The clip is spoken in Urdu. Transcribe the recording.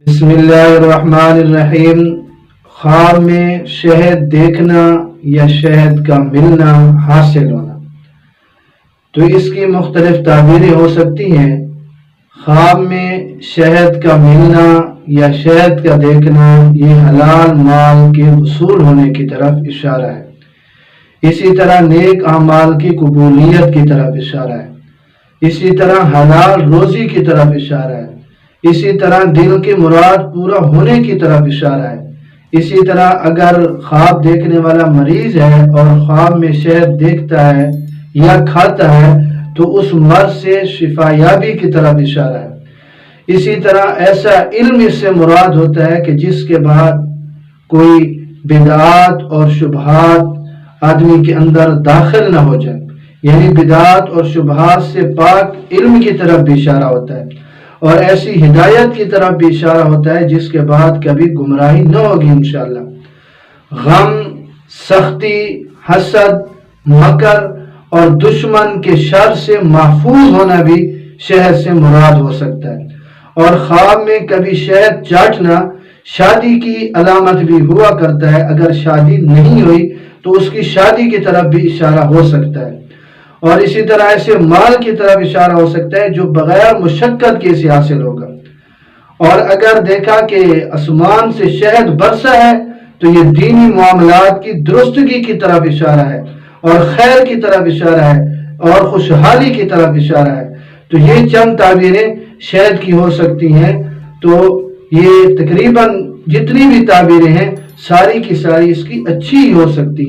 بسم اللہ الرحمن الرحیم۔ خواب میں شہد دیکھنا یا شہد کا ملنا حاصل ہونا، تو اس کی مختلف تعبیریں ہو سکتی ہیں۔ خواب میں شہد کا ملنا یا شہد کا دیکھنا یہ حلال مال کے حصول ہونے کی طرف اشارہ ہے، اسی طرح نیک اعمال کی قبولیت کی طرف اشارہ ہے، اسی طرح حلال روزی کی طرف اشارہ ہے، اسی طرح دل کی مراد پورا ہونے کی طرف اشارہ ہے۔ اسی طرح اگر خواب دیکھنے والا مریض ہے اور خواب میں شہد دیکھتا ہے یا کھاتا ہے تو اس مرض سے شفا یابی کی طرف اشارہ ہے۔ اسی طرح ایسا علم اس سے مراد ہوتا ہے کہ جس کے بعد کوئی بدعات اور شبہات آدمی کے اندر داخل نہ ہو جائے، یعنی بدعات اور شبہات سے پاک علم کی طرف بھی اشارہ ہوتا ہے، اور ایسی ہدایت کی طرف بھی اشارہ ہوتا ہے جس کے بعد کبھی گمراہی نہ ہوگی انشاءاللہ۔ غم، سختی، حسد، مکر اور دشمن کے شر سے محفوظ ہونا بھی شہد سے مراد ہو سکتا ہے۔ اور خواب میں کبھی شہد چاٹنا شادی کی علامت بھی ہوا کرتا ہے، اگر شادی نہیں ہوئی تو اس کی شادی کی طرف بھی اشارہ ہو سکتا ہے، اور اسی طرح ایسے مال کی طرف اشارہ ہو سکتا ہے جو بغیر مشقت کے سے حاصل ہوگا۔ اور اگر دیکھا کہ آسمان سے شہد برسا ہے تو یہ دینی معاملات کی درستگی کی طرف اشارہ ہے، اور خیر کی طرف اشارہ ہے، اور خوشحالی کی طرف اشارہ ہے۔ تو یہ چند تعبیریں شہد کی ہو سکتی ہیں۔ تو یہ تقریباً جتنی بھی تعبیریں ہیں ساری کی ساری اس کی اچھی ہی ہو سکتی ہیں۔